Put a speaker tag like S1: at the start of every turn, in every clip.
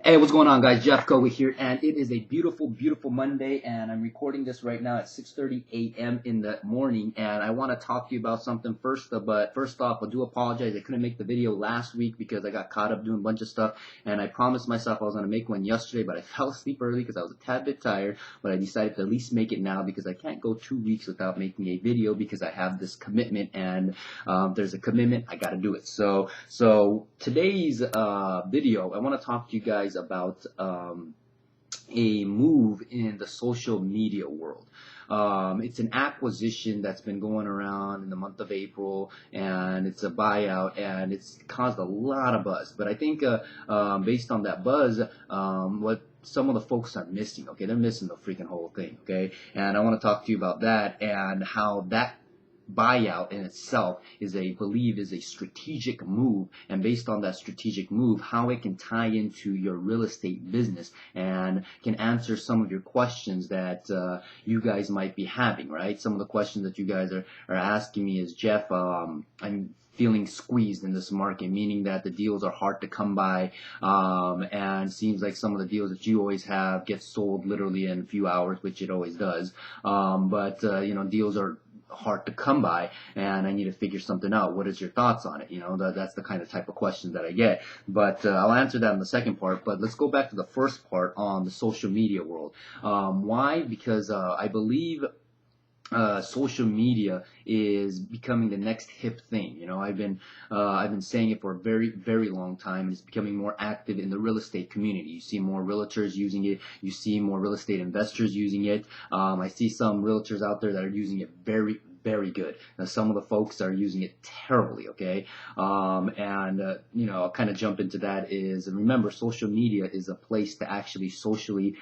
S1: Hey, what's going on, guys? Jeff Koga here, and it is a beautiful, beautiful Monday, and I'm recording this right now at 6:30 a.m. in the morning, and I want to talk to you about something first. But first off, I do apologize. I couldn't make the video last week because I got caught up doing a bunch of stuff, and I promised myself I was going to make one yesterday, but I fell asleep early because I was a tad bit tired. But I decided to at least make it now because I can't go 2 weeks without making a video because I have this commitment, and there's a commitment, I got to do it. So today's video, I want to talk to you guys about a move in the social media world. It's an acquisition that's been going around in the month of April, and it's a buyout, and it's caused a lot of buzz. But I think based on that buzz, what some of the folks are missing, okay, they're missing the freaking whole thing, okay? And I want to talk to you about that and how that buyout in itself is believed is a strategic move, and based on that strategic move, how it can tie into your real estate business and can answer some of your questions that you guys might be having, right? Some of the questions that you guys are asking me is, Jeff, I'm feeling squeezed in this market, meaning that the deals are hard to come by, and seems like some of the deals that you always have get sold literally in a few hours, which it always does. But deals are hard to come by, and I need to figure something out. What is your thoughts on it? That's the kind of type of questions that I get. But I'll answer that in the second part. But let's go back to the first part on the social media world. Why? Because I believe social media is becoming the next hip thing. I've been saying it for a very, very long time, and it's becoming more active in the real estate community. You see more realtors using it. You see more real estate investors using it. I see some realtors out there that are using it very, very good. Now, some of the folks are using it terribly, okay? I'll kind of jump into that is, and remember, social media is a place to actually socially,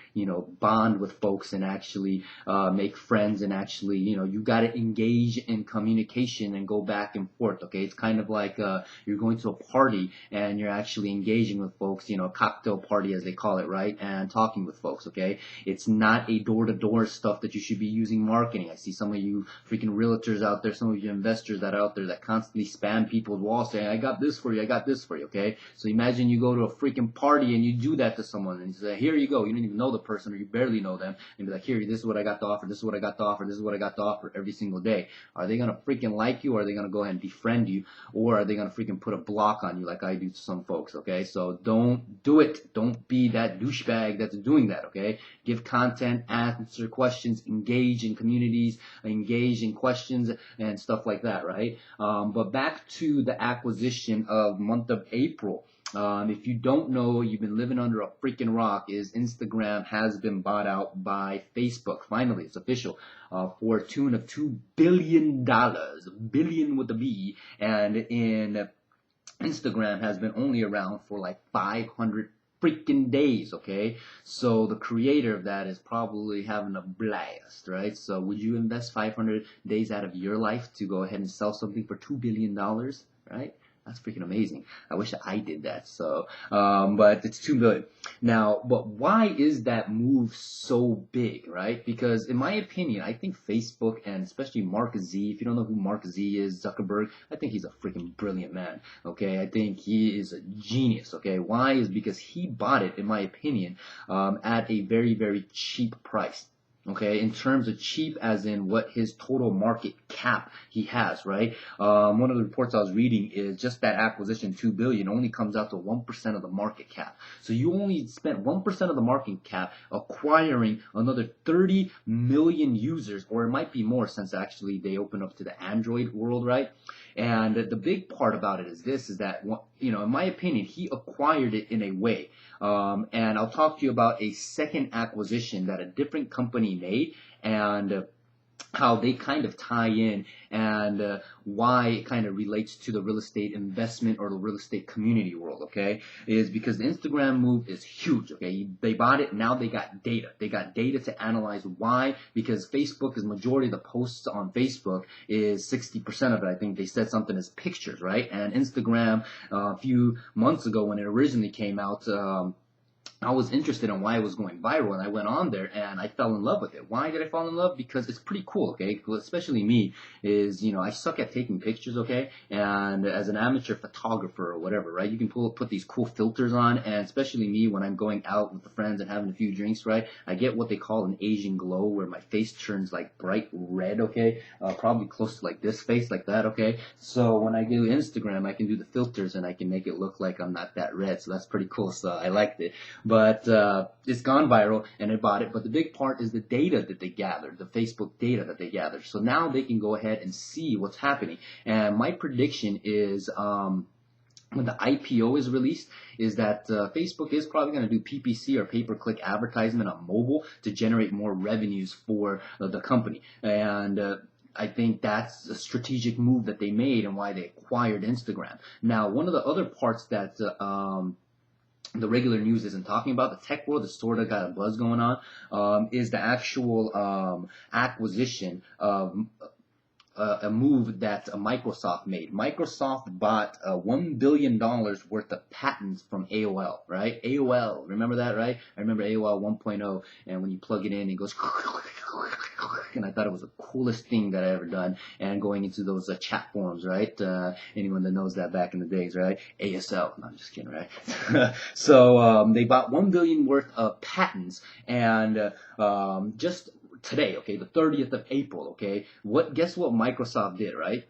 S1: bond with folks and actually make friends, and actually, you got to engage in communication and go back and forth, okay? It's kind of like you're going to a party and you're actually engaging with folks, cocktail party as they call it, right? And talking with folks, okay? It's not a door-to-door stuff that you should be using marketing. I see some of you freaking realtors out there, some of you investors that are out there that constantly spam people's walls saying, I got this for you, I got this for you, okay? So imagine you go to a freaking party and you do that to someone and you say, here you go. You don't even know the person, or you barely know them, and be like, here, this is what I got to offer, this is what I got to offer, this is what I got to offer every single day. Are they going to freaking like you, or are they going to go ahead and befriend you, or are they going to freaking put a block on you like I do to some folks, okay? So don't do it. Don't be that douchebag that's doing that, okay? Give content, answer questions, engage in communities, engage in questions and stuff like that, right? But back to the acquisition of month of April. If you don't know, you've been living under a freaking rock, is Instagram has been bought out by Facebook. Finally, it's official, for a tune of $2 billion, billion with a B, and in Instagram has been only around for like 500 freaking days, okay? So the creator of that is probably having a blast, right? So would you invest 500 days out of your life to go ahead and sell something for $2 billion, right? That's freaking amazing. I wish I did that. So, but it's $2 billion. Now, but why is that move so big, right? Because in my opinion, I think Facebook, and especially Mark Z, if you don't know who Mark Z is, Zuckerberg, I think he's a freaking brilliant man, okay? I think he is a genius, okay? Why? Is because he bought it, in my opinion, at a very, very cheap price. Okay, in terms of cheap as in what his total market cap he has, right? One of the reports I was reading is just that acquisition, $2 billion, only comes out to 1% of the market cap. So you only spent 1% of the market cap acquiring another 30 million users, or it might be more since actually they open up to the Android world, right? And the big part about it is this, is that, in my opinion, he acquired it in a way. And I'll talk to you about a second acquisition that a different company made, and how they kind of tie in, and why it kind of relates to the real estate investment or the real estate community world, okay? Is because the Instagram move is huge, okay? They bought it, now they got data. They got data to analyze. Why? Because Facebook is majority of the posts on Facebook is 60% of it. I think they said something as pictures, right? And Instagram, a few months ago when it originally came out, I was interested in why it was going viral, and I went on there and I fell in love with it. Why did I fall in love? Because it's pretty cool, okay? Well, especially me, is, I suck at taking pictures, okay? And as an amateur photographer or whatever, right? You can put these cool filters on, and especially me when I'm going out with the friends and having a few drinks, right? I get what they call an Asian glow, where my face turns like bright red, okay? Probably close to like this face, like that, okay? So when I do Instagram, I can do the filters and I can make it look like I'm not that red, so that's pretty cool. So I liked it. But it's gone viral and I bought it. But the big part is the data that they gathered, the Facebook data that they gathered. So now they can go ahead and see what's happening. And my prediction is when the IPO is released, is that Facebook is probably going to do PPC or pay-per-click advertisement on mobile to generate more revenues for the company. And I think that's a strategic move that they made and why they acquired Instagram. Now, one of the other parts that the regular news isn't talking about, the tech world has sort of got a buzz going on, is the actual acquisition of a move that Microsoft made. Microsoft bought $1 billion worth of patents from AOL, right? AOL, remember that, right? I remember AOL 1.0, and when you plug it in, it goes, and I thought it was the coolest thing that I ever done. And going into those chat forums, right? Anyone that knows that back in the days, right? ASL. No, I'm just kidding, right? So they bought $1 billion worth of patents, and just today, okay, the 30th of April, okay, guess what Microsoft did, right?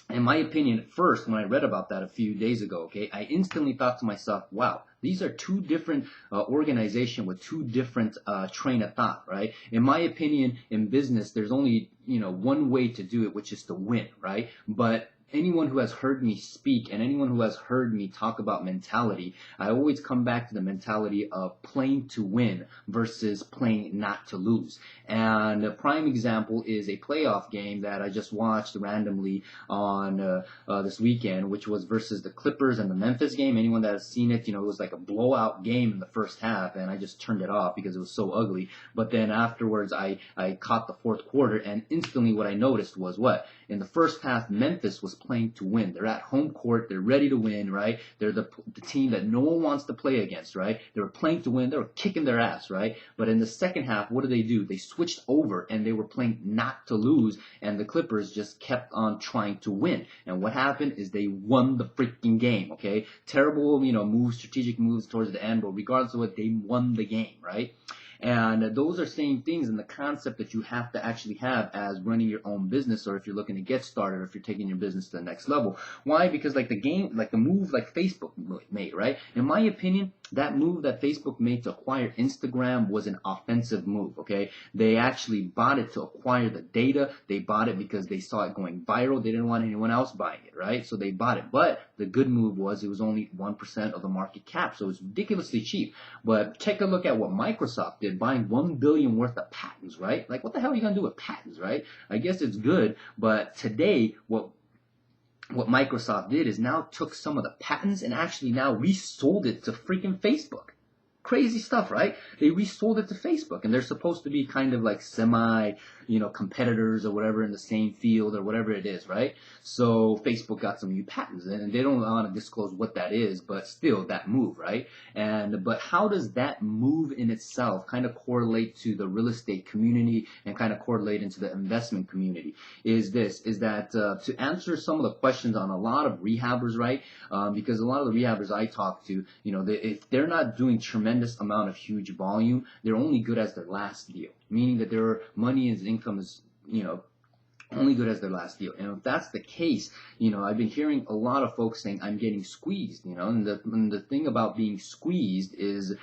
S1: In my opinion, at first, when I read about that a few days ago, okay, I instantly thought to myself, wow, these are two different organizations with two different train of thought, right? In my opinion, in business, there's only, one way to do it, which is to win, right? But anyone who has heard me speak and anyone who has heard me talk about mentality, I always come back to the mentality of playing to win versus playing not to lose. And a prime example is a playoff game that I just watched randomly on this weekend, which was versus the Clippers and the Memphis game. Anyone that has seen it, it was like a blowout game in the first half, and I just turned it off because it was so ugly. But then afterwards, I caught the fourth quarter, and instantly what I noticed was what? In the first half, Memphis was playing to win. They're at home court. They're ready to win, right? They're the team that no one wants to play against, right? They were playing to win. They were kicking their ass, right? But in the second half, what did? They switched over and they were playing not to lose, and the Clippers just kept on trying to win. And what happened is they won the freaking game, okay? Terrible, moves, strategic moves towards the end, but regardless of what, they won the game, right? And those are same things in the concept that you have to actually have as running your own business, or if you're looking to get started, or if you're taking your business to the next level. Why? Because like the move like Facebook made, right? In my opinion, that move that Facebook made to acquire Instagram was an offensive move, okay? They actually bought it to acquire the data. They bought it because they saw it going viral. They didn't want anyone else buying it, right? So they bought it. But the good move was it was only 1% of the market cap, so it's ridiculously cheap. But take a look at what Microsoft did, buying $1 billion worth of patents, right? Like, what the hell are you going to do with patents, right? I guess it's good, but today, what Microsoft did is now took some of the patents and actually now resold it to freaking Facebook. Crazy stuff, right? They resold it to Facebook, and they're supposed to be kind of like semi, competitors or whatever in the same field or whatever it is, right? So Facebook got some new patents, and they don't want to disclose what that is, but still that move, right? But how does that move in itself kind of correlate to the real estate community and kind of correlate into the investment community? Is that to answer some of the questions on a lot of rehabbers, right? Because a lot of the rehabbers I talk to, if they're not doing tremendous amount of huge volume, they're only good as their last deal, meaning that their money and income is, only good as their last deal. And if that's the case, I've been hearing a lot of folks saying I'm getting squeezed, and the thing about being squeezed is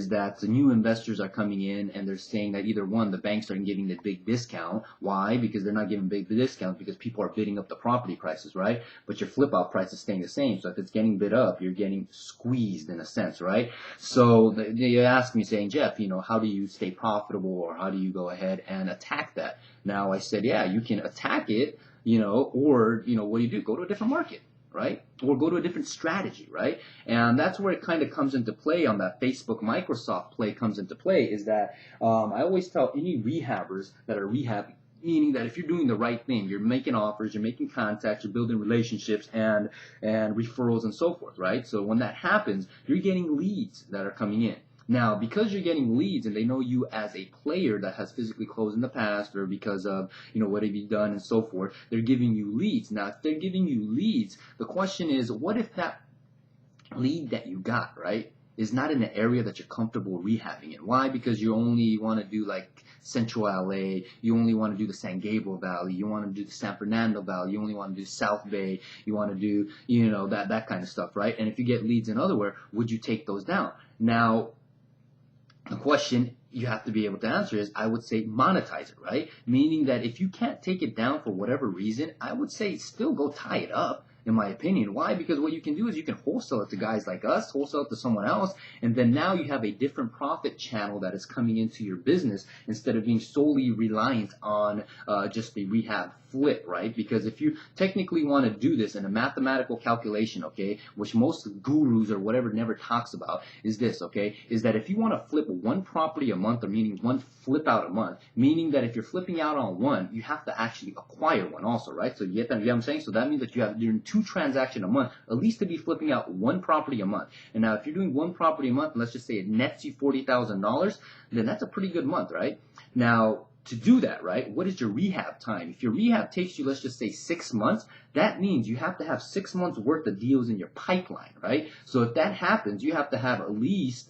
S1: that the new investors are coming in and they're saying that either one, the banks aren't giving the big discount. Why? Because they're not giving big discounts because people are bidding up the property prices, right? But your flip out price is staying the same. So if it's getting bid up, you're getting squeezed in a sense, right? So they asked me saying, Jeff, how do you stay profitable, or how do you go ahead and attack that? Now I said, yeah, you can attack it, or, what do you do? Go to a different market, right? Or go to a different strategy, right? And that's where it kind of comes into play on that Facebook Microsoft play comes into play, is that I always tell any rehabbers that are rehabbing, meaning that if you're doing the right thing, you're making offers, you're making contacts, you're building relationships and referrals and so forth, right? So when that happens, you're getting leads that are coming in. Now, because you're getting leads and they know you as a player that has physically closed in the past, or because of, what have you done and so forth, they're giving you leads. Now, if they're giving you leads, the question is, what if that lead that you got, right, is not in an area that you're comfortable rehabbing in? Why? Because you only want to do like Central LA, you only want to do the San Gabriel Valley, you want to do the San Fernando Valley, you only want to do South Bay, you want to do, that kind of stuff, right? And if you get leads in otherwhere, would you take those down? Now, the question you have to be able to answer is, I would say monetize it, right? Meaning that if you can't take it down for whatever reason, I would say still go tie it up, in my opinion. Why? Because what you can do is you can wholesale it to guys like us, wholesale it to someone else, and then now you have a different profit channel that is coming into your business instead of being solely reliant on just the rehab flip, right? Because if you technically want to do this in a mathematical calculation, okay, which most gurus or whatever never talks about, is this, okay, is that if you want to flip one property a month, or meaning one flip out a month, meaning that if you're flipping out on one, you have to actually acquire one also, right? So you get that, you know what I'm saying? So that means that you're doing 2 transactions a month, at least to be flipping out one property a month. And now if you're doing one property a month, and let's just say it nets you $40,000, then that's a pretty good month, right? Now, to do that, right, what is your rehab time? If your rehab takes you, let's just say 6 months, that means you have to have 6 months worth of deals in your pipeline, right? So if that happens, you have to have at least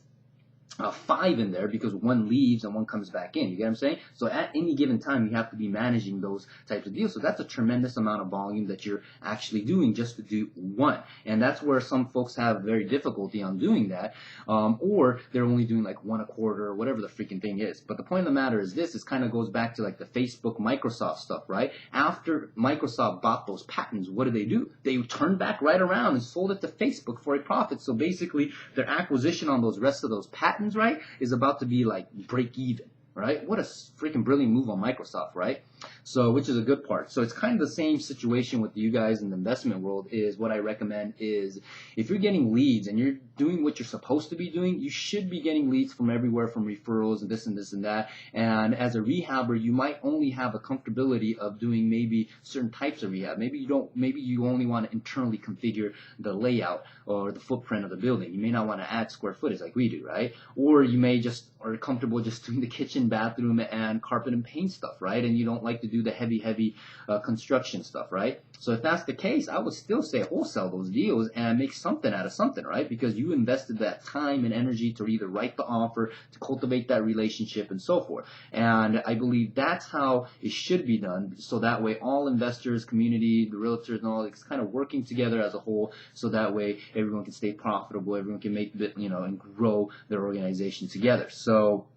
S1: 5 in there, because one leaves and one comes back in. You get what I'm saying? So at any given time, you have to be managing those types of deals. So that's a tremendous amount of volume that you're actually doing just to do one. And that's where some folks have very difficulty on doing that, or they're only doing like one a quarter or whatever the freaking thing is. But the point of the matter is this, it kind of goes back to like the Facebook, Microsoft stuff, right? After Microsoft bought those patents, what do? They turned back right around and sold it to Facebook for a profit. So basically, their acquisition on those rest of those patents, right, is about to be like break even, right? What a freaking brilliant move on Microsoft, right? So, which is a good part. So it's kind of the same situation with you guys in the investment world. Is what I recommend is, if you're getting leads and you're doing what you're supposed to be doing, you should be getting leads from everywhere, from referrals and this and this and that. And as a rehabber, you might only have a comfortability of doing maybe certain types of rehab. Maybe you only want to internally configure the layout or the footprint of the building. You may not want to add square footage like we do, right? Or you may just are comfortable just doing the kitchen, bathroom, and carpet and paint stuff, right? And you don't like to do the heavy construction stuff, right? So if that's the case, I would still say wholesale those deals and make something out of something, right? Because you invested that time and energy to either write the offer, to cultivate that relationship, and so forth. And I believe that's how it should be done. So that way all investors, community, the realtors, and all, it's kind of working together as a whole. So that way everyone can stay profitable, everyone can make the, and grow their organization together. So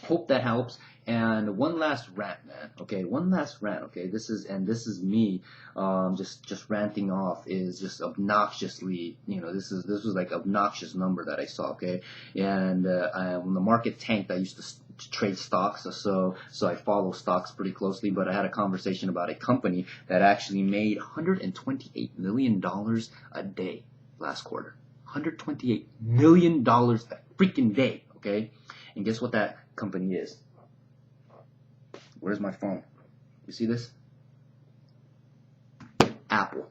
S1: hope that helps. And one last rant, man. Okay, one last rant. Okay, this is me, just ranting off. Is just obnoxiously, this was like obnoxious number that I saw. Okay, and when the market tanked, I used to trade stocks, so I follow stocks pretty closely. But I had a conversation about a company that actually made $128 million a day last quarter. $128 million a freaking day. Okay, and guess what that company is? Where's my phone? You see this? Apple.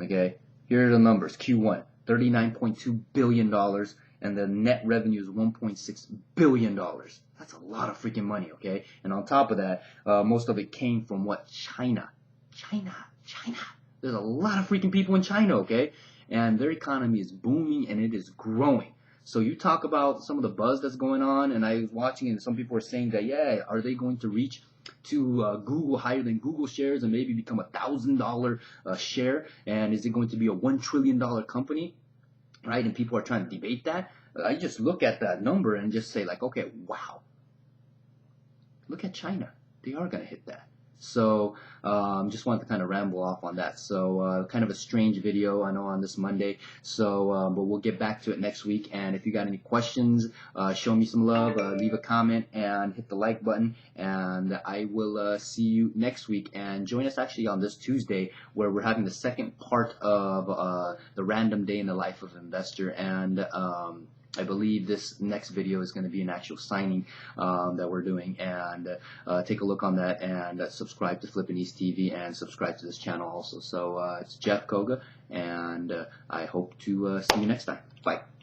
S1: Okay. Here are the numbers. Q1, $39.2 billion, and the net revenue is $1.6 billion. That's a lot of freaking money, okay? And on top of that, most of it came from what? China. China. There's a lot of freaking people in China, okay? And their economy is booming and it is growing. So you talk about some of the buzz that's going on, and I was watching, and some people were saying that, yeah, are they going to reach to Google higher than Google shares and maybe become $1,000 share? And is it going to be a $1 trillion company, right? And people are trying to debate that. I just look at that number and just say like, okay, wow. Look at China. They are going to hit that. So just wanted to kind of ramble off on that. So kind of a strange video, I know, on this Monday. So but we'll get back to it next week. And if you got any questions, show me some love, leave a comment, and hit the like button. And I will see you next week. And join us actually on this Tuesday, where we're having the second part of the random day in the life of an investor. And I believe this next video is going to be an actual signing that we're doing, and take a look on that, and subscribe to Flippin' East TV, and subscribe to this channel also. So it's Jeff Koga, and I hope to see you next time. Bye.